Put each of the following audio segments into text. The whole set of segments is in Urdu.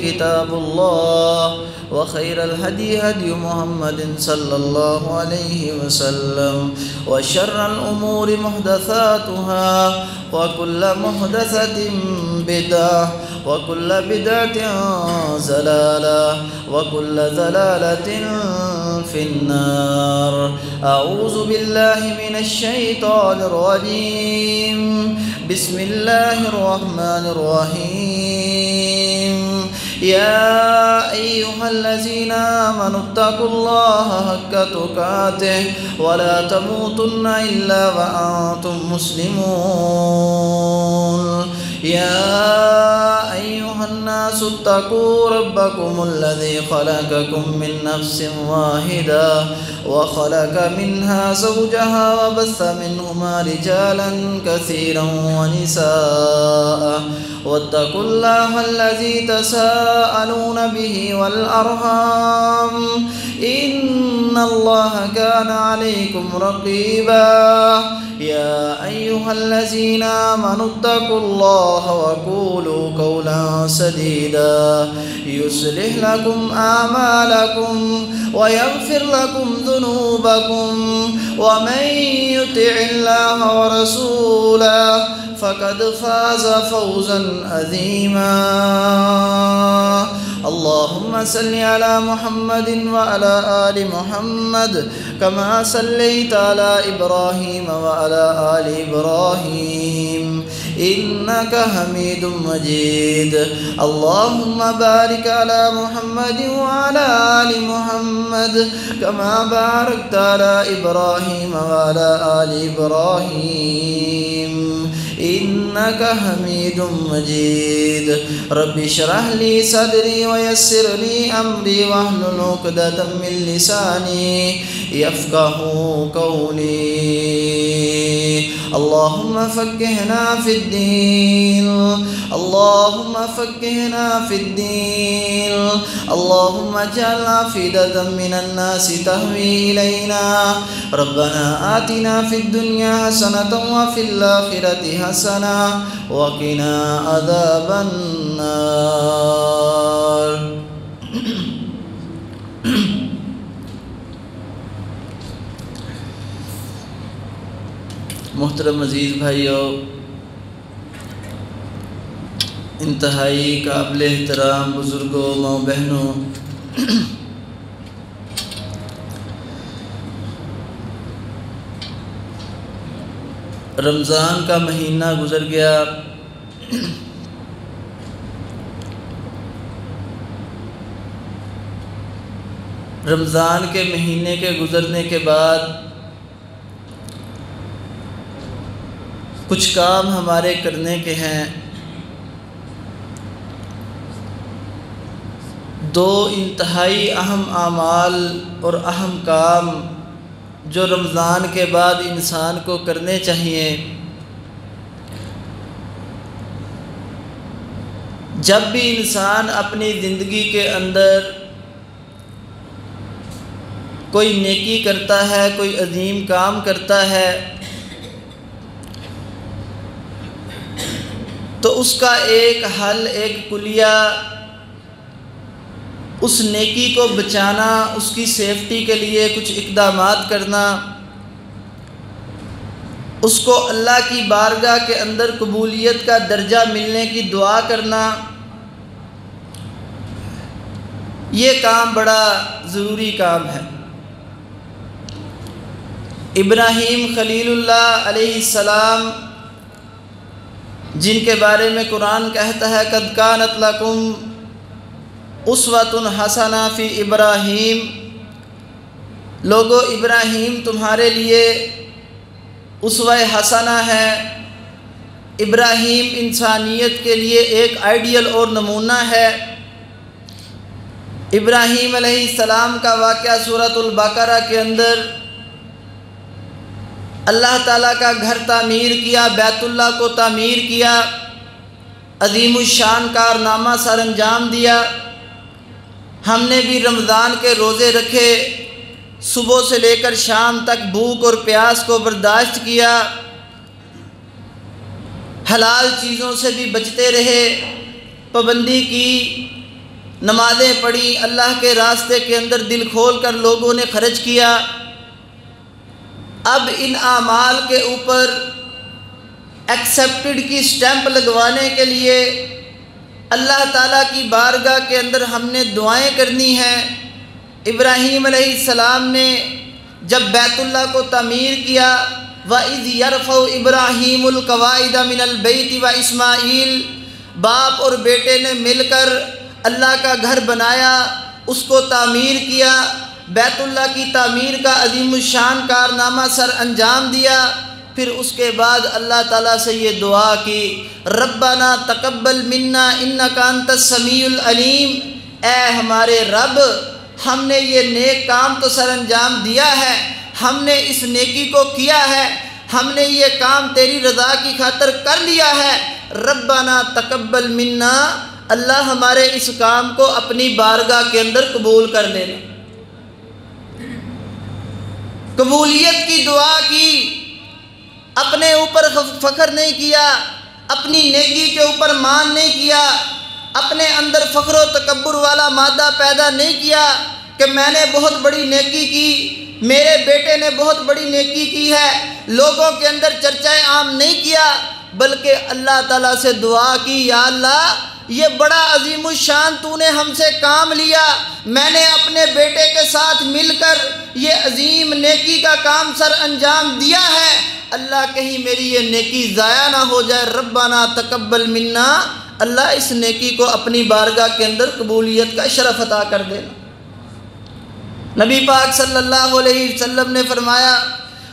كتاب الله وخير الهدي هدي محمد صلى الله عليه وسلم وشر الأمور محدثاتها وكل محدثة بدعة وكل بدعة ضلالة وكل ضلالة في النار. أعوذ بالله من الشيطان الرجيم. بسم الله الرحمن الرحيم. يا أيها الذين آمنوا اتقوا الله حق تقاته ولا تموتن إلا وأنتم مسلمون. يا أيها الناس اتقوا ربكم الذي خلقكم من نفس واحدة وخلق منها زوجها وبث منهما رجالا كثيرا ونساء واتقوا الله الذي تساءلون به والأرحام إن الله كان عليكم رقيبا. يا أيها الذين آمنوا اتقوا الله وقولوا قولا سديدا يصلح لكم أعمالكم ويغفر لكم ذنوبكم ومن يطع الله ورسوله فقد فاز فوزا عظيما. اللهم صل على محمد وعلى آل محمد كما صليت على إبراهيم وعلى آل إبراهيم إنك حميد مجيد. اللهم بارك على محمد وعلى آل محمد كما باركت على إبراهيم وعلى آل إبراهيم إنك حميد مجيد. رب اشرح لي صدري ويسر لي أمري واحلل عقدة من لساني يفقهوا قولي. اللهم فقهنا في الدين. اللهم فقهنا في الدين. اللهم اجعل أفئدة من الناس تهوي إلينا. ربنا آتنا في الدنيا حسنة وفي الآخرة حسنة وقنا عذاب النار. محترم عزیز بھائیو، انتہائی قابل احترام بزرگوں، ماں بہنوں، رمضان کا مہینہ گزر گیا. رمضان کے مہینے کے گزرنے کے بعد کچھ کام ہمارے کرنے کے ہیں. دو انتہائی اہم اعمال اور اہم کام جو رمضان کے بعد انسان کو کرنے چاہیے. جب بھی انسان اپنی زندگی کے اندر کوئی نیکی کرتا ہے، کوئی عظیم کام کرتا ہے، تو اس کا ایک حل، ایک کلیہ، اس نیکی کو بچانا، اس کی سیفٹی کے لیے کچھ اقدامات کرنا، اس کو اللہ کی بارگاہ کے اندر قبولیت کا درجہ ملنے کی دعا کرنا، یہ کام بڑا ضروری کام ہے. ابراہیم خلیل اللہ علیہ السلام، جن کے بارے میں قرآن کہتا ہے قد کانت لکم اسوۃ حسنہ فی ابراہیم، لوگو ابراہیم تمہارے لیے اسوہ حسنہ ہے. ابراہیم انسانیت کے لیے ایک آئیڈیل اور نمونہ ہے. ابراہیم علیہ السلام کا واقعہ سورۃ البقرہ کے اندر اللہ تعالیٰ کا گھر تعمیر کیا، بیت اللہ کو تعمیر کیا، عظیم الشان کارنامہ سر انجام دیا. ہم نے بھی رمضان کے روزے رکھے، صبح سے لے کر شام تک بھوک اور پیاس کو برداشت کیا، حلال چیزوں سے بھی بچتے رہے، پابندی کی، نمازیں پڑھی، اللہ کے راستے کے اندر دل کھول کر لوگوں نے خرچ کیا۔ اب ان اعمال کے اوپر ایکسیپٹڈ کی سٹیمپ لگوانے کے لیے اللہ تعالیٰ کی بارگاہ کے اندر ہم نے دعائیں کرنی ہیں۔ ابراہیم علیہ السلام نے جب بیت اللہ کو تعمیر کیا، وَإِذْ يَرْفَعُ إِبْرَاهِيمُ الْقَوَاعِدَ مِنَ الْبَيْتِ وَإِسْمَاعِيلُ، باپ اور بیٹے نے مل کر اللہ کا گھر بنایا، اس کو تعمیر کیا، بیت اللہ کی تعمیر کا عظیم الشان کارنامہ سر انجام دیا۔ پھر اس کے بعد اللہ تعالیٰ سے یہ دعا کی، ربنا تقبل منا انک انت السمیع العلیم، اے ہمارے رب، ہم نے یہ نیک کام تو سر انجام دیا ہے، ہم نے اس نیکی کو کیا ہے، ہم نے یہ کام تیری رضا کی خاطر کر لیا ہے، ربنا تقبل منا، اللہ ہمارے اس کام کو اپنی بارگاہ کے اندر قبول کر لینا۔ قبولیت کی دعا کی، اپنے اوپر فخر نہیں کیا، اپنی نیکی کے اوپر مان نہیں کیا، اپنے اندر فخر و تکبر والا مادہ پیدا نہیں کیا کہ میں نے بہت بڑی نیکی کی، میرے بیٹے نے بہت بڑی نیکی کی ہے، لوگوں کے اندر چرچہ عام نہیں کیا، بلکہ اللہ تعالیٰ سے دعا کی، یا اللہ یہ بڑا عظیم الشان تو نے ہم سے کام لیا، میں نے اپنے بیٹے کے ساتھ مل کر یہ عظیم نیکی کا کام سر انجام دیا ہے، اللہ کہیں میری یہ نیکی ضائع نہ ہو جائے، ربنا تقبل منا، اللہ اس نیکی کو اپنی بارگاہ کے اندر قبولیت کا شرف عطا کر دینا۔ نبی پاک صلی اللہ علیہ وسلم نے فرمایا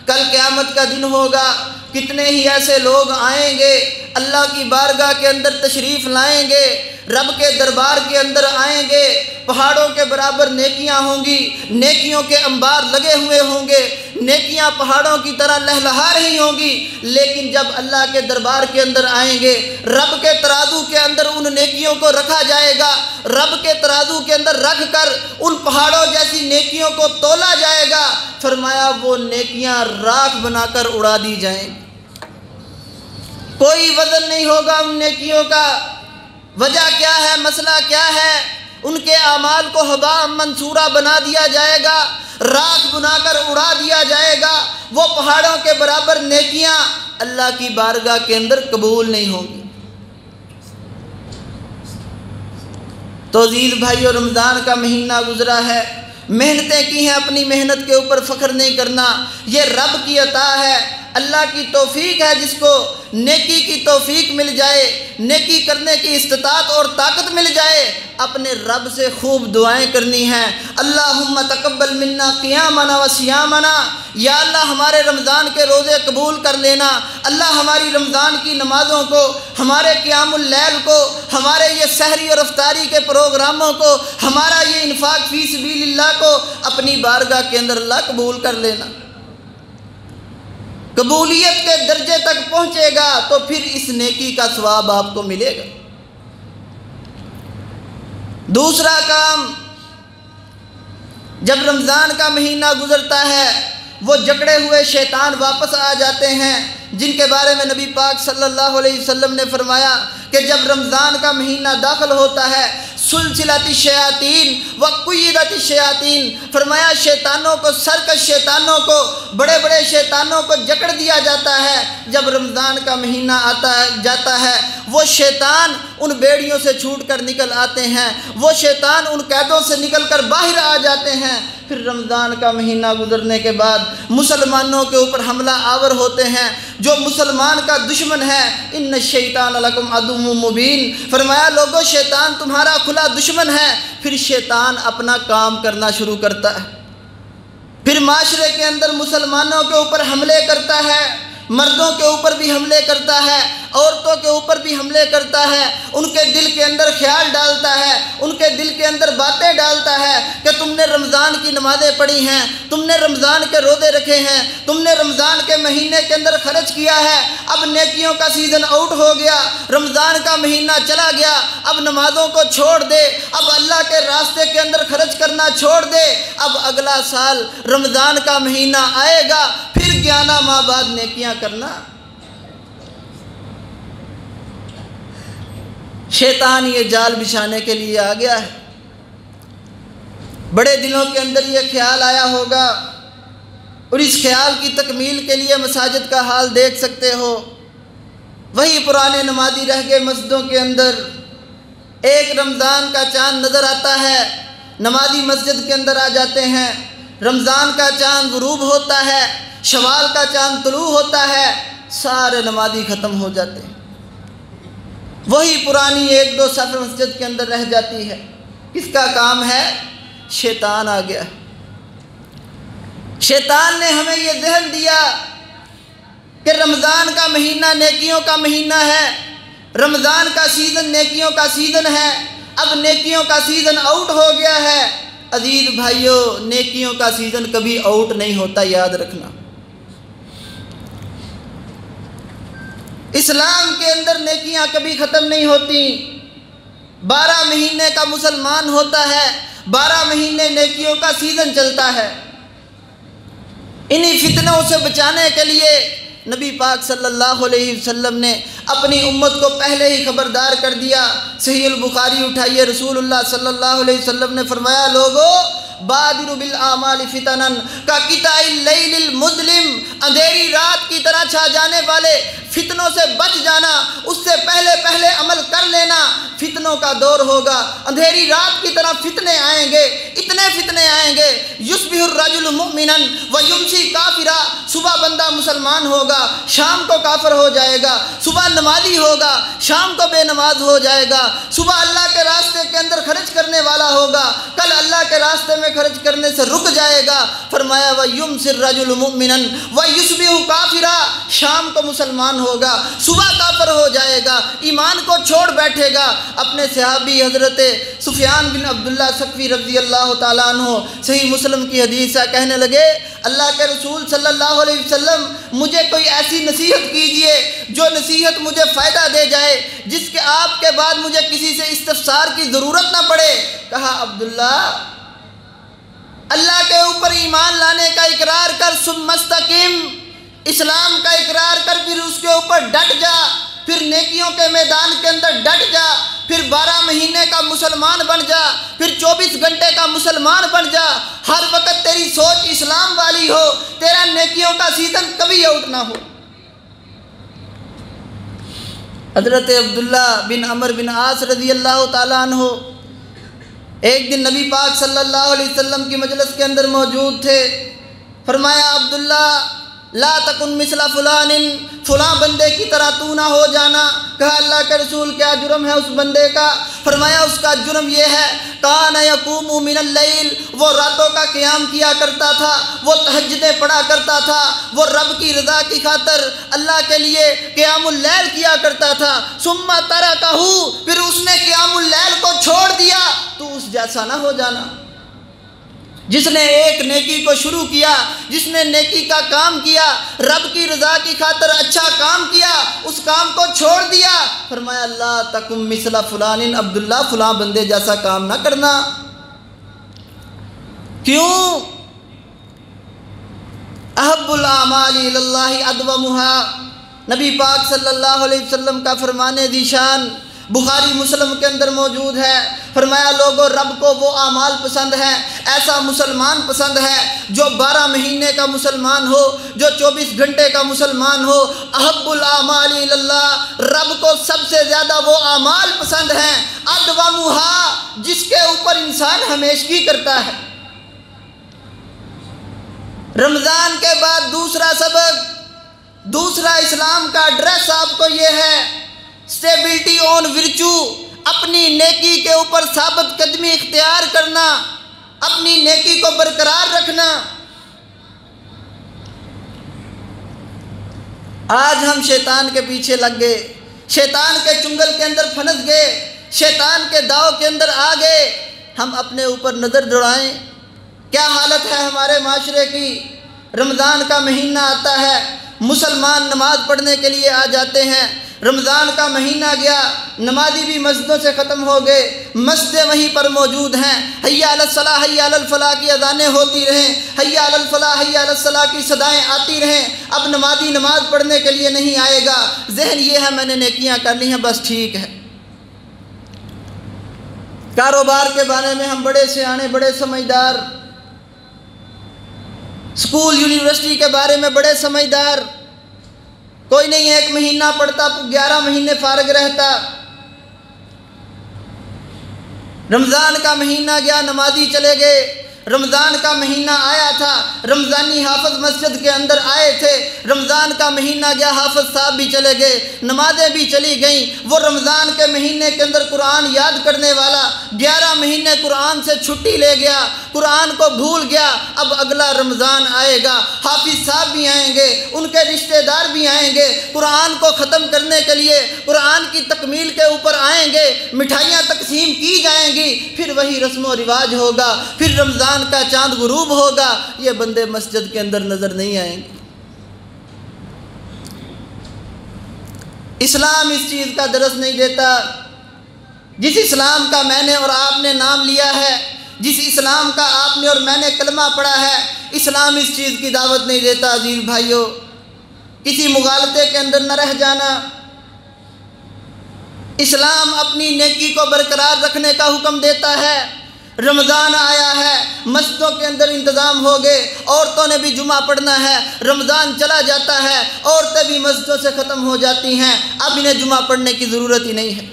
کل قیامت کا دن ہوگا، کتنے ہی ایسے لوگ آئیں گے، اللہ کی بارگاہ کے اندر تشریف لائیں گے، رب کے دربار کے اندر آئیں گے، پہاڑوں کے برابر نیکیاں ہوں گی، نیکیوں کے انبار لگے ہوئے ہوں گے، نیکیاں پہاڑوں کی طرح لہلہا رہی ہوں گی، لیکن جب اللہ کے دربار کے اندر آئیں گے، رب کے ترازو کے اندر ان نیکیوں کو رکھا جائے گا، رب کے ترازو کے اندر رکھ کر ان پہاڑوں جیسی نیکیوں کو تولا جائے گا، فرمایا وہ نیکیاں راکھ بنا کر اڑا دی جائیں گی، کوئی وزن نہیں ہوگا ان نیکیوں کا۔ وجہ کیا ہے؟ مسئلہ کیا ہے؟ ان کے اعمال کو ہباء منصورہ بنا دیا جائے گا، راکھ بنا کر اڑا دیا جائے گا، وہ پہاڑوں کے برابر نیکیاں اللہ کی بارگاہ کے اندر قبول نہیں ہوں گی۔ تو عزیز بھائیو، رمضان کا مہینہ گزرا ہے، محنتیں کی ہیں، اپنی محنت کے اوپر فخر نہیں کرنا، یہ رب کی عطا ہے، اللہ کی توفیق ہے، جس کو نیکی کی توفیق مل جائے، نیکی کرنے کی استطاعت اور طاقت مل جائے، اپنے رب سے خوب دعائیں کرنی ہیں، اللہم تقبل منا قیامنا و صیامنا، یا اللہ ہمارے رمضان کے روزے قبول کر لینا، اللہ ہماری رمضان کی نمازوں کو، ہمارے قیام اللیل کو، ہمارے یہ سحری اور افطاری کے پروگراموں کو، ہمارا یہ انفاق فی سبیل اللہ کو اپنی بارگاہ کے اندر اللہ قبول کر لینا۔ قبولیت کے درجے تک پہنچے گا تو پھر اس نیکی کا ثواب آپ کو ملے گا۔ دوسرا کام، جب رمضان کا مہینہ گزرتا ہے، وہ جکڑے ہوئے شیطان واپس آ جاتے ہیں، جن کے بارے میں نبی پاک صلی اللہ علیہ وسلم نے فرمایا کہ جب رمضان کا مہینہ داخل ہوتا ہے، سلسلۃ الشیاطین وقیدت الشیاطین، فرمایا شیطانوں کو، سرکش شیطانوں کو، بڑے بڑے شیطانوں کو جکڑ دیا جاتا ہے۔ جب رمضان کا مہینہ جاتا ہے، وہ شیطان ان بیڑیوں سے چھوٹ کر نکل آتے ہیں، وہ شیطان ان قیدوں سے نکل کر باہر آ جاتے ہیں۔ پھر رمضان کا مہینہ گزرنے کے بعد مسلمانوں کے اوپر حملہ آور ہوتے ہیں، جو مسلمان کا دشمن ہے، ان الشیطان لکم عدو مبین، فرمایا لوگو شیطان تمہارا کھلا دشمن ہے۔ پھر شیطان اپنا کام کرنا شروع کرتا ہے، پھر معاشرے کے اندر مسلمانوں کے اوپر حملے کرتا ہے، مردوں کے اوپر بھی حملے کرتا ہے، عورتوں کے اوپر بھی حملے کرتا ہے، ان کے دل کے اندر خیال ڈالتا ہے، ان کے دل کے اندر باتیں ڈالتا ہے کہ تم نے رمضان کی نمازیں پڑھی ہیں، تم نے رمضان کے روزے رکھے ہیں، تم نے رمضان کے مہینے کے اندر خرچ کیا ہے، اب نیکیوں کا سیزن آؤٹ ہو گیا، رمضان کا مہینہ چلا گیا، اب نمازوں کو چھوڑ دے، اب اللہ کے راستے کے اندر خرچ کرنا چھوڑ دے، اب اگلا سال رمضان کا مہینہ آئے گا، پھر 11 ماہ بعد نیکیاں کرنا۔ شیطان یہ جال بچھانے کے لیے آ گیا ہے۔ بڑے دلوں کے اندر یہ خیال آیا ہوگا، اور اس خیال کی تکمیل کے لیے مساجد کا حال دیکھ سکتے ہو۔ وہی پرانے نمازی رہ گئے مسجدوں کے اندر۔ ایک رمضان کا چاند نظر آتا ہے، نمازی مسجد کے اندر آ جاتے ہیں، رمضان کا چاند غروب ہوتا ہے، شوال کا چاند طلوع ہوتا ہے، سارے نمازی ختم ہو جاتے ہیں۔ وہی پرانی ایک دو صف مسجد کے اندر رہ جاتی ہے۔ کس کا کام ہے؟ شیطان آ گیا۔ شیطان نے ہمیں یہ ذہن دیا کہ رمضان کا مہینہ نیکیوں کا مہینہ ہے، رمضان کا سیزن نیکیوں کا سیزن ہے، اب نیکیوں کا سیزن آؤٹ ہو گیا ہے۔ عزیز بھائیو، نیکیوں کا سیزن کبھی آؤٹ نہیں ہوتا، یاد رکھنا۔ اسلام کے اندر نیکیاں کبھی ختم نہیں ہوتی۔ 12 مہینے کا مسلمان ہوتا ہے، 12 مہینے نیکیوں کا سیزن چلتا ہے۔ انہی فتنوں سے بچانے کے لیے نبی پاک صلی اللہ علیہ وسلم نے اپنی امت کو پہلے ہی خبردار کر دیا۔ صحیح البخاری اٹھائیے، رسول اللہ صلی اللہ علیہ وسلم نے فرمایا، لوگو بادروا بالاعمال فتنا کقطع اللیل المظلم، اندھیری رات کی طرح چھا جانے والے فتنوں سے بچ جانا، اس سے پہلے پہلے عمل کر لینا۔ فتنوں کا دور ہوگا، اندھیری رات کی طرح فتنے آئیں گے، اتنے فتنے آئیں گے، یصبح الرجل مؤمنا ویمسی کافرا، صبح بندہ مسلمان ہوگا، شام کو کافر ہو جائے گا، صبح نمازی ہوگا، شام کو بے نماز ہو جائے گا، صبح اللہ کے راستے کے اندر خرچ کرنے والا ہوگا، کل اللہ کے راستے میں خرچ کرنے سے رک جائے گا۔ فرمایا وَيُمْسِي الرَّجُلُ مُؤْمِنًا وَيُصْبِحُ كَافِرًا، شام کو مسلمان ہوگا، صبح کافر ہو جائے گا، ایمان کو چھوڑ بیٹھے گا۔ اپنے صحابی حضرت سفیان بن عبداللہ ثقفی رضی اللہ تعالیٰ عنہ صحیح مسلم کی حدیث ہے، کہنے لگے، اللہ کے رسول صلی اللہ علیہ وسلم مجھے کوئی ایسی نصیحت کیجئے جو نصیحت مجھے فائدہ دے جائے، جس کے آپ کے بعد مجھے کسی سے استفسار کی ضرورت نہ پڑے۔ کہا عبداللہ، اللہ کے اوپر ایمان لانے کا اقرار کر، ثم استقم، اسلام کا اقرار کر، پھر اس کے اوپر ڈٹ جا، پھر نیکیوں کے میدان کے اندر ڈٹ جا، پھر 12 مہینے کا مسلمان بن جا، پھر 24 گھنٹے کا مسلمان بن جا، ہر وقت تیری سوچ اسلام والی ہو، تیرا نیکیوں کا سیزن کبھی آؤٹ نہ ہو۔ حضرت عبداللہ بن عمر بن عاص رضی اللہ تعالیٰ عنہ ایک دن نبی پاک صلی اللہ علیہ وسلم کی مجلس کے اندر موجود تھے۔ فرمایا، عبداللہ لا تکن مثل فلان، فلاں بندے کی طرح تو نہ ہو جانا۔ کہا اللہ کے رسول کیا جرم ہے اس بندے کا؟ فرمایا اس کا جرم یہ ہے، کان یقوم من اللیل، وہ راتوں کا قیام کیا کرتا تھا، وہ تہجدیں پڑھا کرتا تھا، وہ رب کی رضا کی خاطر اللہ کے لیے قیام اللیل کیا کرتا تھا، ثم ترکہ، پھر اس نے قیام اللیل کو چھوڑ دیا۔ تو اس جیسا نہ ہو جانا، جس نے ایک نیکی کو شروع کیا، جس نے نیکی کا کام کیا، رب کی رضا کی خاطر اچھا کام کیا، اس کام کو چھوڑ دیا۔ فرمایا اللہ تکم مثل فلان، عبداللہ فلاں بندے جیسا کام نہ کرنا۔ کیوں؟ احب الاعمال الی اللہ ادومها، نبی پاک صلی اللہ علیہ وسلم کا فرمان ذیشان بخاری مسلم کے اندر موجود ہے۔ فرمایا لوگوں، رب کو وہ اعمال پسند ہیں، ایسا مسلمان پسند ہے جو 12 مہینے کا مسلمان ہو، جو 24 گھنٹے کا مسلمان ہو۔ احب الاعمال الی اللہ، رب کو سب سے زیادہ وہ اعمال پسند ہیں، ادومها، جس کے اوپر انسان ہمیشگی کرتا ہے۔ رمضان کے بعد دوسرا سبق، دوسرا اسلام کا ڈریس آپ کو یہ ہے، اسٹیبلٹی آن ورچو، اپنی نیکی کے اوپر ثابت قدمی اختیار کرنا، اپنی نیکی کو برقرار رکھنا۔ آج ہم شیطان کے پیچھے لگ گئے، شیطان کے چنگل کے اندر پھنس گئے، شیطان کے داؤ کے اندر آ گئے۔ ہم اپنے اوپر نظر دوڑائیں، کیا حالت ہے ہمارے معاشرے کی۔ رمضان کا مہینہ آتا ہے، مسلمان نماز پڑھنے کے لیے آ جاتے ہیں، رمضان کا مہینہ گیا، نمازی بھی مسجدوں سے ختم ہو گئے، مسجدیں وہیں پر موجود ہیں، حی علی الصلاح حی علی الفلاح کی اذانیں ہوتی رہیں، حی علی الفلاح حی علی الصلاح کی صدائیں آتی رہیں۔ اب نمازی نماز پڑھنے کے لیے نہیں آئے گا، ذہن یہ ہے میں نے نیکیاں کر لی ہیں، بس ٹھیک ہے۔ کاروبار کے بارے میں ہم بڑے سیانے، بڑے سمجھدار، اسکول یونیورسٹی کے بارے میں بڑے سمجھدار، کوئی نہیں 1 مہینہ پڑھتا 11 مہینے فارغ رہتا۔ رمضان کا مہینہ گیا، نمازی چلے گئے۔ رمضان کا مہینہ آیا تھا، رمضانی حافظ مسجد کے اندر آئے تھے۔ رمضان کا مہینہ گیا، حافظ صاحب بھی چلے گئے، نمازیں بھی چلی گئیں۔ وہ رمضان کے مہینے کے اندر قرآن یاد کرنے والا 11 مہینے قرآن سے چھٹی لے گیا، قرآن کو بھول گیا۔ اب اگلا رمضان آئے گا، حافظ صاحب بھی آئیں گے، ان کے رشتہ دار بھی آئیں گے، قرآن کو ختم کرنے کے لیے، قرآن کی تکمیل کے اوپر آئیں گے، مٹھائیاں تقسیم کی جائیں گی، پھر وہی رسم و رواج ہوگا، پھر رمضان کا چاند غروب ہوگا۔ یہ بندے مسجد کے اندر نظر نہیں آئیں گے۔ اسلام اس چیز کا درس نہیں دیتا۔ جس اسلام کا میں نے اور آپ نے نام لیا ہے، جس اسلام کا آپ نے اور میں نے کلمہ پڑھا ہے، اسلام اس چیز کی دعوت نہیں دیتا۔ عزیز بھائیوں، کسی مغالطے کے اندر نہ رہ جانا۔ اسلام اپنی نیکی کو برقرار رکھنے کا حکم دیتا ہے۔ رمضان آیا ہے، مسجدوں کے اندر انتظام ہو گئے، عورتوں نے بھی جمعہ پڑھنا ہے۔ رمضان چلا جاتا ہے، عورتیں بھی مسجدوں سے ختم ہو جاتی ہیں، اب انہیں جمعہ پڑھنے کی ضرورت ہی نہیں ہے۔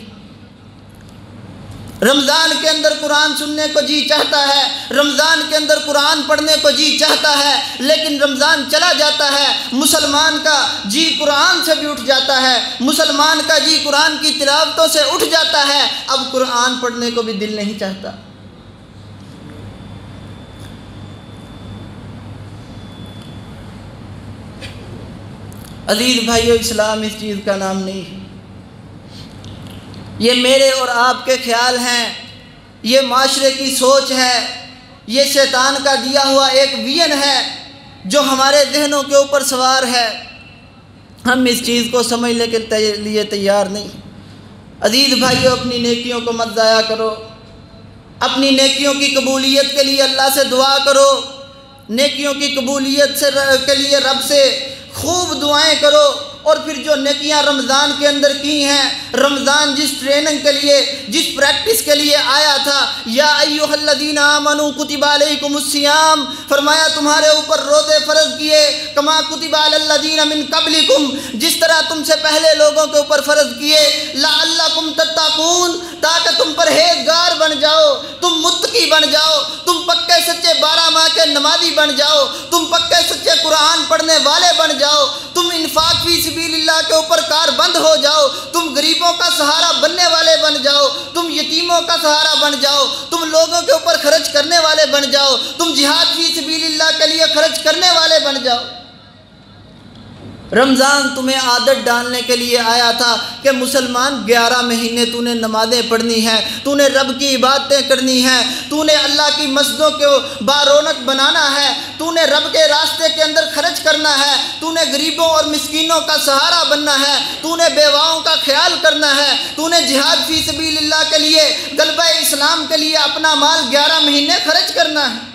رمضان کے اندر قرآن سننے کو جی چاہتا ہے، رمضان کے اندر قرآن پڑھنے کو جی چاہتا ہے، لیکن رمضان چلا جاتا ہے، مسلمان کا جی قرآن سے بھی اٹھ جاتا ہے، مسلمان کا جی قرآن کی تلاوتوں سے اٹھ جاتا ہے، اب قرآن پڑھنے کو بھی دل نہیں چاہتا۔ عزیز بھائیو، اسلام اس چیز کا نام نہیں ہے۔ یہ میرے اور آپ کے خیال ہیں، یہ معاشرے کی سوچ ہے، یہ شیطان کا دیا ہوا ایک وین ہے جو ہمارے ذہنوں کے اوپر سوار ہے۔ ہم اس چیز کو سمجھنے کے لیے تیار نہیں۔ عزیز بھائیو، اپنی نیکیوں کو مت ضائع کرو، اپنی نیکیوں کی قبولیت کے لیے اللہ سے دعا کرو، نیکیوں کی قبولیت کے لیے رب سے خوب دعائیں کرو، اور پھر جو نیکیاں رمضان کے اندر کی ہیں، رمضان جس ٹریننگ کے لیے، جس پریکٹس کے لیے آیا تھا، یا ایھا الذین آمنوا کتب علیکم الصیام، فرمایا تمہارے اوپر روزے فرض کیے، کما کتب علی الذین من قبلکم، جس طرح تم سے پہلے لوگوں کے اوپر فرض کیے، لعلکم تتقون، تاکہ تم پرہیزگار بن جاؤ، تم متقی بن جاؤ، تم پکے سچے 12 ماہ کے نمازی بن جاؤ، تم پکے سچے قرآن پڑھنے والے بن جاؤ، تم انفاق فی سبیل اللہ کے اوپر کاربند ہو جاؤ، تم غریبوں کا سہارا بننے والے بن جاؤ، تم یتیموں کا سہارا بن جاؤ، تم لوگوں کے اوپر خرچ کرنے والے بن جاؤ، تم جہاد فی سبیل اللہ کے لیے خرچ کرنے والے بن جاؤ۔ رمضان تمہیں عادت ڈالنے کے لیے آیا تھا کہ مسلمان 11 مہینے تو نے نمازیں پڑھنی ہیں، تو نے رب کی عبادتیں کرنی ہیں، تو نے اللہ کی مسجدوں کو بارونق بنانا ہے، تو نے رب کے راستے کے اندر خرچ کرنا ہے، تو نے غریبوں اور مسکینوں کا سہارا بننا ہے، تو نے بیواؤں کا خیال کرنا ہے، تو نے جہاد فی سبیل اللہ کے لیے، غلبہ اسلام کے لیے اپنا مال 11 مہینے خرچ کرنا ہے۔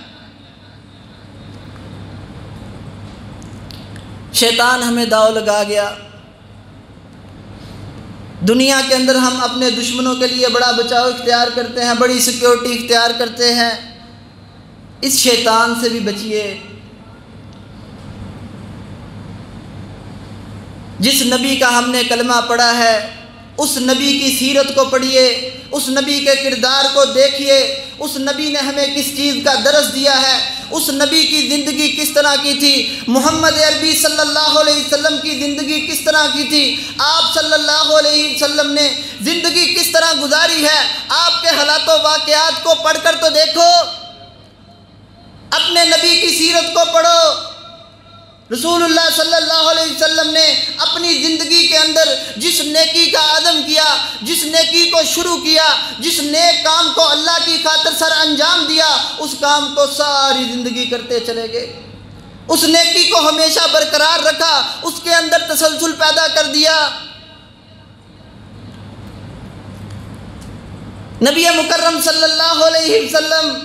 شیطان ہمیں داؤ لگا گیا۔ دنیا کے اندر ہم اپنے دشمنوں کے لیے بڑا بچاؤ اختیار کرتے ہیں، بڑی سیکیورٹی اختیار کرتے ہیں۔ اس شیطان سے بھی بچیے۔ جس نبی کا ہم نے کلمہ پڑھا ہے، اس نبی کی سیرت کو پڑھیے، اس نبی کے کردار کو دیکھیے، اس نبی نے ہمیں کس چیز کا درس دیا ہے، اس نبی کی زندگی کس طرح کی تھی، محمد عربی صلی اللہ علیہ وسلم کی زندگی کس طرح کی تھی، آپ صلی اللہ علیہ وسلم نے زندگی کس طرح گزاری ہے۔ آپ کے حالات و واقعات کو پڑھ کر تو دیکھو، اپنے نبی کی سیرت کو پڑھو۔ رسول اللہ صلی اللہ علیہ وسلم نے اپنی زندگی کے اندر جس نیکی کا عزم کیا، جس نیکی کو شروع کیا، جس نیک کام کو اللہ کی خاطر سر انجام دیا، اس کام کو ساری زندگی کرتے چلے گئے، اس نیکی کو ہمیشہ برقرار رکھا، اس کے اندر تسلسل پیدا کر دیا۔ نبی مکرم صلی اللہ علیہ وسلم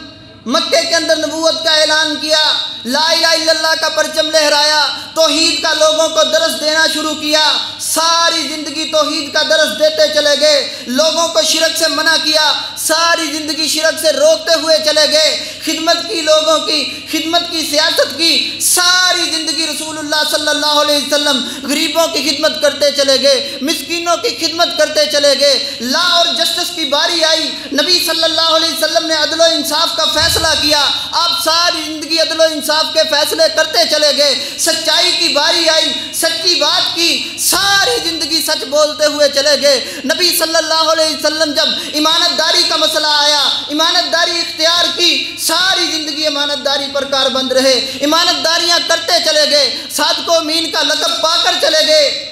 مکے کے اندر نبوت کا اعلان کیا، لا الہ الا اللہ کا پرچم لہرایا، توحید کا لوگوں کو درس دینا شروع کیا، ساری زندگی توحید کا درس دیتے چلے گئے، لوگوں کو شرک سے منع کیا، ساری زندگی شرک سے روکتے ہوئے چلے گئے، خدمت کی، لوگوں کی خدمت کی، سیاست کی، ساری زندگی رسول اللہ صلی اللہ علیہ وسلم غریبوں کی خدمت کرتے چلے گئے، مسکینوں کی خدمت کرتے چلے گئے۔ لا اور جسٹس کی باری آئی، نبی صلی اللہ علیہ وسلم نے عدل و انصاف کا فیصلہ کیا، آپ ساری زندگی عدل و انصاف کے فیصلے کرتے چلے گئے۔ سچائی کی باری آئی، سچی بات کی، ساری زندگی سچ بولتے ہوئے چلے گئے۔ نبی صلی اللہ علیہ وسلم جب امانت داری کا مسئلہ آیا، امانت داری اختیار کی، ساری زندگی امانت داری پر کاربند رہے، امانت داریاں کرتے چلے گئے، صادق و امین کا لقب پا کر چلے گئے۔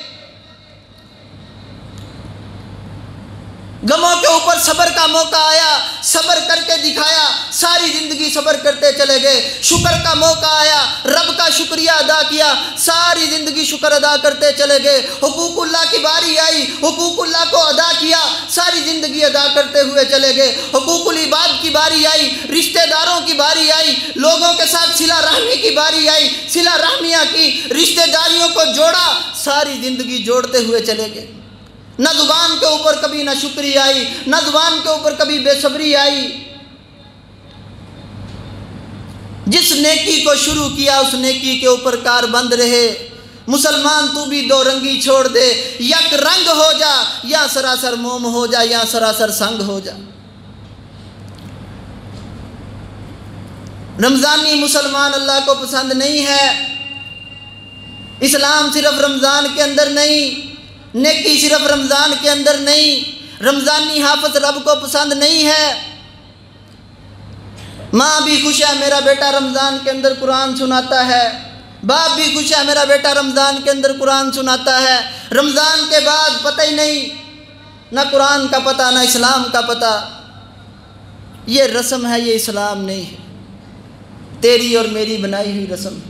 غموں کے اوپر صبر کا موقع آیا، صبر کر کے دکھایا، ساری زندگی صبر کرتے چلے گئے۔ شکر کا موقع آیا، رب کا شکریہ ادا کیا، ساری زندگی شکر ادا کرتے چلے گئے۔ حقوق اللہ کی باری آئی، حقوق اللہ کو ادا کیا، ساری زندگی ادا کرتے ہوئے چلے گئے۔ حقوق العباد کی باری آئی، رشتہ داروں کی باری آئی، لوگوں کے ساتھ صلہ رحمی کی باری آئی، صلہ رحمیاں کی، رشتہ داریوں کو جوڑا، ساری زندگی جوڑتے ہوئے چلے گئے۔ نہ زبان کے اوپر کبھی نہ شکری آئی، نہ زبان کے اوپر کبھی بے صبری آئی۔ جس نیکی کو شروع کیا اس نیکی کے اوپر کاربند رہے۔ مسلمان تو بھی دو رنگی چھوڑ دے، یک رنگ ہو جا، یا سراسر موم ہو جا، یا سراسر سنگ ہو جا۔ رمضانی مسلمان اللہ کو پسند نہیں ہے۔ اسلام صرف رمضان کے اندر نہیں، نیکی صرف رمضان کے اندر نہیں، رمضانی حافظ رب کو پسند نہیں ہے۔ ماں بھی خوش ہے میرا بیٹا رمضان کے اندر قرآن سناتا ہے، باپ بھی خوش ہے میرا بیٹا رمضان کے اندر قرآن سناتا ہے۔ رمضان کے بعد پتہ ہی نہیں، نہ قرآن کا پتہ نہ اسلام کا پتہ۔ یہ رسم ہے، یہ اسلام نہیں ہے، تیری اور میری بنائی ہوئی رسم۔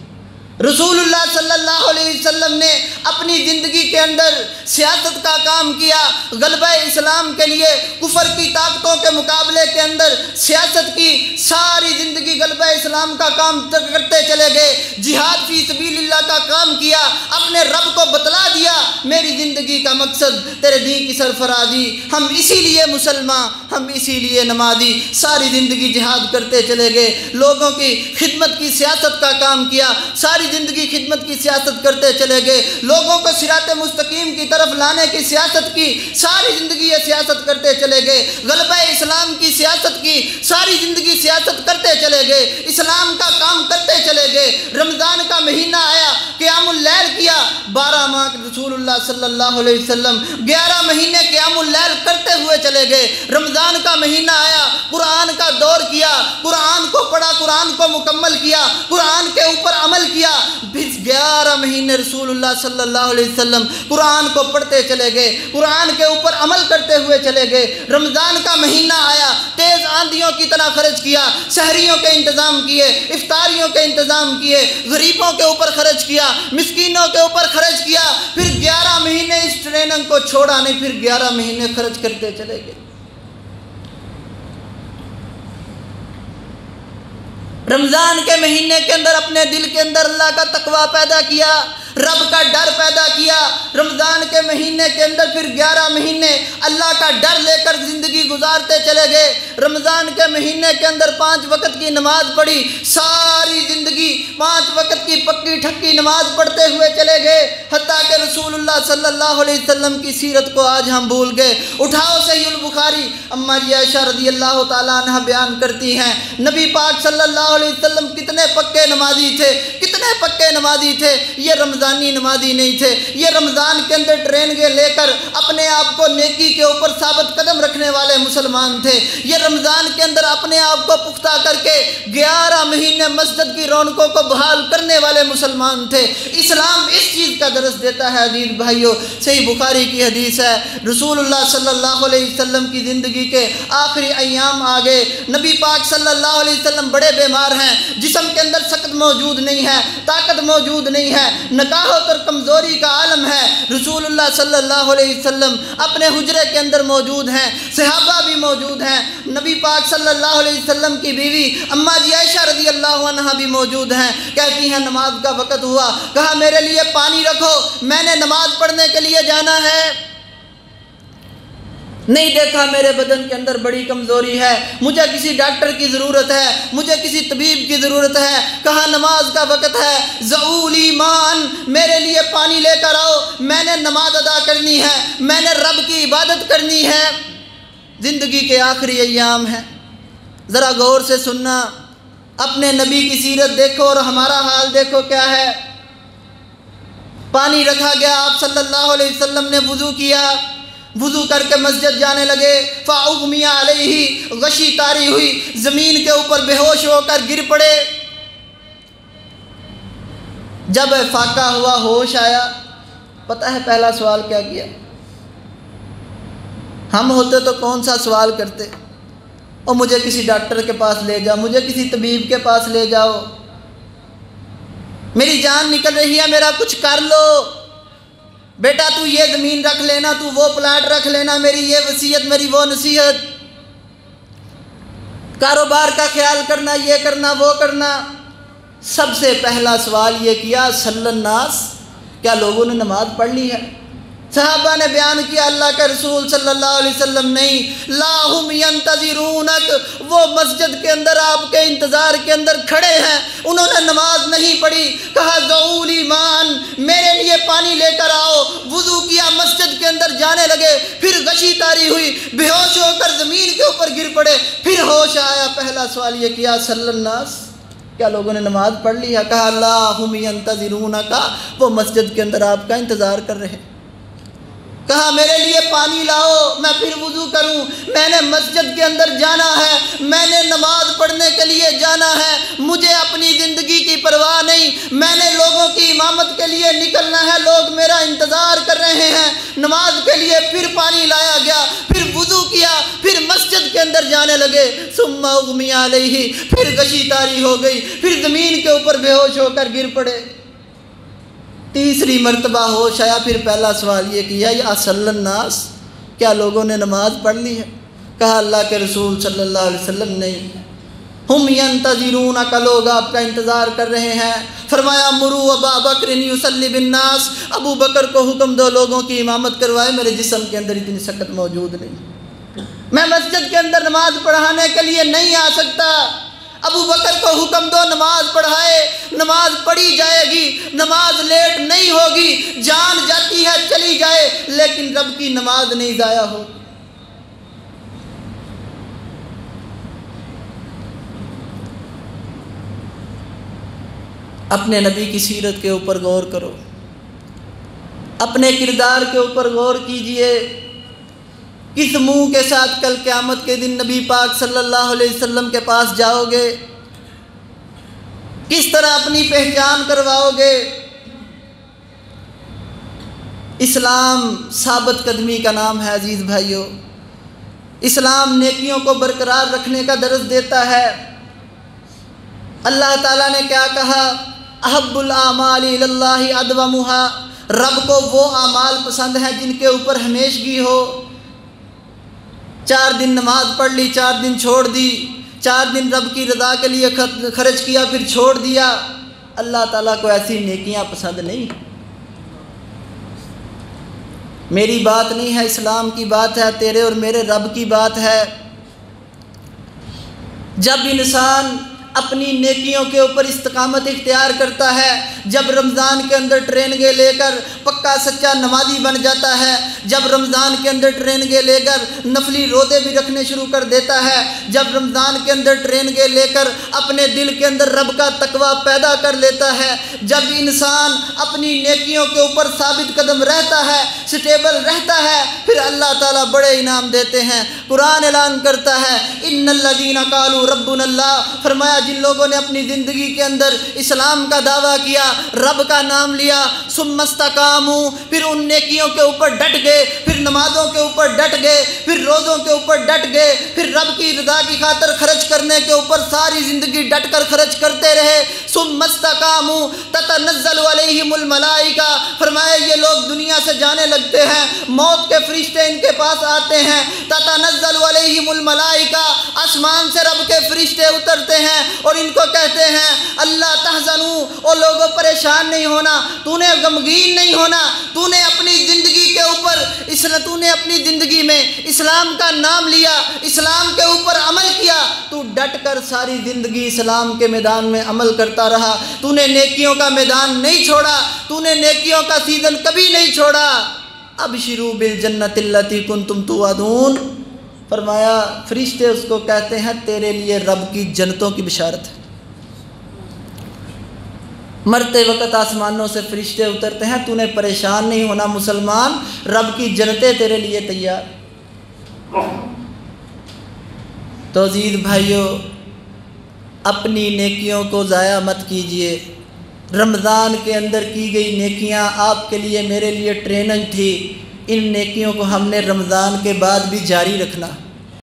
رسول اللہ صلی اللہ علیہ وسلم نے اپنی زندگی کے اندر سیاست کا کام کیا، غلبہ اسلام کے لیے کفر کی طاقتوں کے مقابلے کے اندر سیاست کی، ساری زندگی غلبہ اسلام کا کام کرتے چلے گئے، جہاد فی سبیل اللہ کا کام کیا، اپنے رب کو بتلا دیا میری زندگی کا مقصد تیرے دین کی سرفرازی، ہم اسی لیے مسلمان، ہم اسی لیے نمازی، ساری زندگی جہاد کرتے چلے گئے، لوگوں کی خدمت کی سیاست کا کام کیا، ساری زندگی خدمت کی سیاست کرتے چلے گئے، لوگوں کو صراط مستقیم کی طرف لانے کی سیاست کی، ساری زندگی یہ سیاست کرتے چلے گئے، غلبہ اسلام کی سیاست کی، ساری زندگی سیاست کرتے چلے گئے، اسلام کا کام کرتے چلے گئے۔ رمضان کا مہینہ آیا، قیام اللیل کیا، 12 ماہ رسول اللہ صلی اللہ علیہ وسلم 11 مہینے قیام اللیل کرتے ہوئے چلے گئے۔ رمضان کا مہینہ آیا، قرآن کا دور کیا، قرآن کو پڑھا، قرآن کو مکمل کیا، قرآن کے اوپر عمل کیا، پھر 11 مہینے رسول اللہ صلی اللہ علیہ وسلم قرآن کو پڑھتے چلے گئے، قرآن کے اوپر عمل کرتے ہوئے چلے گئے۔ رمضان کا مہینہ آیا، تیز آندھیوں کی طرح خرچ کیا، سحریوں کے انتظام کیے، افطاریوں کے انتظام کیے، غریبوں کے اوپر خرچ کیا، مسکینوں کے اوپر خرچ کیا، پھر 11 مہینے اس ٹریننگ کو چھوڑا نہیں، پھر 11 مہینے خرچ کرتے چلے گئے۔ رمضان کے مہینے کے اندر اپنے دل کے اندر اللہ کا تقوی پیدا کیا، رب کا ڈر پیدا کیا۔ رمضان کے مہینے کے اندر پھر 11 مہینے اللہ کا ڈر لے کر زندگی گزارتے چلے گئے۔ رمضان کے مہینے کے اندر 5 وقت کی نماز پڑھی، ساری زندگی 5 وقت کی پکی ٹھکی نماز پڑھتے ہوئے چلے گئے، حتیٰ کہ رسول اللہ صلی اللہ علیہ وسلم کی سیرت کو آج ہم بھول گئے۔ اٹھاؤ صحیح البخاری، اماں جی عائشہ رضی اللہ تعالیٰ عنہ بیان کرتی ہیں، نبی پاک صلی اللہ علیہ وسلم کتنے پکے نمازی تھے، کتنے پکے نمازی تھے۔ یہ رمضانی نمازی نہیں تھے، یہ رمضان کے اندر ٹریننگیں لے کر اپنے آپ کو نیکی کے اوپر ثابت قدم رکھنے والے مسلمان تھے۔ یہ رمضان کے اندر اپنے آپ کو پختہ کر کے 11 مہینے مسجد کی رونقوں کو بحال کرنے والے مسلمان تھے۔ اسلام اس چیز کا درس دیتا ہے عزیز بھائیوں۔ صحیح بخاری کی حدیث ہے، رسول اللہ صلی اللہ علیہ وسلم کی زندگی کے آخری ایام آ گئے، نبی پاک صلی اللہ علیہ وسلم بڑے بیمار ہیں، جسم کے اندر سکت موجود نہیں ہے، طاقت موجود نہیں ہے، نکاحت اور کمزوری کا عالم ہے۔ رسول اللہ صلی اللہ علیہ وسلم اپنے حجرے کے اندر موجود ہیں، صحابہ بھی موجود ہیں، نبی پاک صلی اللہ علیہ وسلم کی بیوی اماں جی عائشہ رضی اللہ عنہا بھی موجود ہیں۔ کہتی ہیں نماز کا وقت ہوا، کہا میرے لیے پانی رکھو، میں نے نماز پڑھنے کے لیے جانا ہے۔ نہیں دیکھا میرے بدن کے اندر بڑی کمزوری ہے، مجھے کسی ڈاکٹر کی ضرورت ہے، مجھے کسی طبیب کی ضرورت ہے۔ کہا نماز کا وقت ہے، ذولی مان، میرے لیے پانی لے کر آؤ، میں نے نماز ادا کرنی ہے، میں نے رب کی عبادت کرنی ہے۔ زندگی کے آخری ایام ہیں، ذرا غور سے سننا، اپنے نبی کی سیرت دیکھو اور ہمارا حال دیکھو کیا ہے۔ پانی رکھا گیا، آپ صلی اللہ علیہ وسلم نے وضو کیا، وضو کر کے مسجد جانے لگے۔ فاغمی علیہ، غشی طاری ہوئی، زمین کے اوپر بے ہوش ہو کر گر پڑے۔ جب فاقہ ہوا، ہوش آیا، پتہ ہے پہلا سوال کیا کیا؟ ہم ہوتے تو کون سا سوال کرتے؟ اور مجھے کسی ڈاکٹر کے پاس لے جاؤ، مجھے کسی طبیب کے پاس لے جاؤ، میری جان نکل رہی ہے، میرا کچھ کر لو، بیٹا تو یہ زمین رکھ لینا، تو وہ پلاٹ رکھ لینا، میری یہ وصیت، میری وہ نصیحت، کاروبار کا خیال کرنا، یہ کرنا وہ کرنا۔ سب سے پہلا سوال یہ کیا، صلی الناس، کیا لوگوں نے نماز پڑھ لی ہے؟ صحابہ نے بیان کیا، اللہ کے رسول صلی اللہ علیہ وسلم نہیں، لا ہم ینتظرونک، وہ مسجد کے اندر آپ کے انتظار کے اندر کھڑے ہیں، انہوں نے نماز نہیں پڑھی۔ کہا ذوال ایمان، میرے لیے پانی لے کر آؤ، وضو کیا، مسجد کے اندر جانے لگے، پھر غشی طاری ہوئی، بے ہوش ہو کر زمین کے اوپر گر پڑے، پھر ہوش آیا، پہلا سوال یہ کیا، صلی الناس، کیا لوگوں نے نماز پڑھ لی ہے؟ کہا لا ہم ینتظرونک، وہ مسجد کے اندر آپ کا انتظار کر رہے ہیں۔ کہا میرے لیے پانی لاؤ، میں پھر وضو کروں، میں نے مسجد کے اندر جانا ہے، میں نے نماز پڑھنے کے لیے جانا ہے، مجھے اپنی زندگی کی پرواہ نہیں، میں نے لوگوں کی امامت کے لیے نکلنا ہے، لوگ میرا انتظار کر رہے ہیں۔ نماز کے لیے پھر پانی لایا گیا، پھر وضو کیا، پھر مسجد کے اندر جانے لگے۔ ثم اغمی علیہ، پھر غشی طاری ہو گئی، پھر زمین کے اوپر بے ہوش ہو کر گر پڑے۔ تیسری مرتبہ ہوش آیا، پھر پہلا سوال یہ کیا، یا صلی الناس، کیا لوگوں نے نماز پڑھ لی ہے؟ کہا اللہ کے رسول صلی اللہ علیہ وسلم نہیں، ہم ینتظرونک، لوگ آپ کا انتظار کر رہے ہیں۔ فرمایا مروا ابا بکر یصلی بالناس، ابو بکر کو حکم دو لوگوں کی امامت کروائے، میرے جسم کے اندر اتنی سکت موجود نہیں، میں مسجد کے اندر نماز پڑھانے کے لیے نہیں آ سکتا۔ ابو بکر کو حکم دو نماز پڑھائے، نماز پڑھی جائے گی، نماز لیٹ نہیں ہوگی، جان جاتی ہے چلی جائے، لیکن رب کی نماز نہیں ضائع ہوگی۔ اپنے نبی کی سیرت کے اوپر غور کرو، اپنے کردار کے اوپر غور کیجئے، کس منہ کے ساتھ کل قیامت کے دن نبی پاک صلی اللہ علیہ وسلم کے پاس جاؤ گے، کس طرح اپنی پہچان کرواؤ گے۔ اسلام ثابت قدمی کا نام ہے عزیز بھائیو، اسلام نیکیوں کو برقرار رکھنے کا درس دیتا ہے۔ اللہ تعالیٰ نے کیا کہا، احب الاعمال الی اللہ ادومها، رب کو وہ اعمال پسند ہیں جن کے اوپر ہمیشگی ہو۔ 4 دن نماز پڑھ لی، 4 دن چھوڑ دی، 4 دن رب کی رضا کے لیے خرچ کیا، پھر چھوڑ دیا۔ اللہ تعالیٰ کو ایسی نیکیاں پسند نہیں۔ میری بات نہیں ہے، اسلام کی بات ہے، تیرے اور میرے رب کی بات ہے۔ جب انسان اپنی نیکیوں کے اوپر استقامت اختیار کرتا ہے، جب رمضان کے اندر ٹریننگیں لے کر پکا سچا نمازی بن جاتا ہے، جب رمضان کے اندر ٹریننگیں لے کر نفلی روزے بھی رکھنے شروع کر دیتا ہے، جب رمضان کے اندر ٹریننگیں لے کر اپنے دل کے اندر رب کا تقویٰ پیدا کر لیتا ہے، جب انسان اپنی نیکیوں کے اوپر ثابت قدم رہتا ہے، سٹیبل رہتا ہے، پھر اللہ تعالیٰ بڑے انعام دیتے ہیں۔ قرآن اعلان کرتا ہے، ان الذین قالوا ربنا اللہ، فرمایا جن لوگوں نے اپنی زندگی کے اندر اسلام کا دعویٰ کیا، رب کا نام لیا، ثم استقاموا، پھر ان نیکیوں کے اوپر ڈٹ گئے، پھر نمازوں کے اوپر ڈٹ گئے، پھر روزوں کے اوپر ڈٹ گئے، پھر رب کی رضا کی خاطر خرچ کرنے کے اوپر ساری زندگی ڈٹ کر خرچ کرتے رہے۔ ثم استقاموا تتنزل علیہم الملائکہ، فرمایا یہ لوگ دنیا سے جانے لگتے ہیں، موت کے فرشتے ان کے پاس آتے ہیں، تتنزل علیہم الملائکہ، آسمان سے رب کے فرشتے اترتے ہیں اور ان کو کہتے ہیں اللہ تحزنوا، او لوگوں پریشان نہیں ہونا، تو نے غمگین نہیں ہونا، تو نے اپنی زندگی کے اوپر تو نے اپنی زندگی میں اسلام کا نام لیا، اسلام کے اوپر عمل کیا، تو ڈٹ کر ساری زندگی اسلام کے میدان میں عمل کرتا رہا، تو نے نیکیوں کا میدان نہیں چھوڑا، تو نے نیکیوں کا سیزن کبھی نہیں چھوڑا۔ ابشروا بالجنۃ التی کنتم توعدون، فرمایا فرشتے اس کو کہتے ہیں تیرے لیے رب کی جنتوں کی بشارت ہے۔ مرتے وقت آسمانوں سے فرشتے اترتے ہیں، تو نے پریشان نہیں ہونا مسلمان، رب کی جنتیں تیرے لیے تیار۔ تو عزیز بھائیو، اپنی نیکیوں کو ضائع مت کیجیے۔ رمضان کے اندر کی گئی نیکیاں آپ کے لیے میرے لیے ٹریننگ تھی، ان نیکیوں کو ہم نے رمضان کے بعد بھی جاری رکھنا۔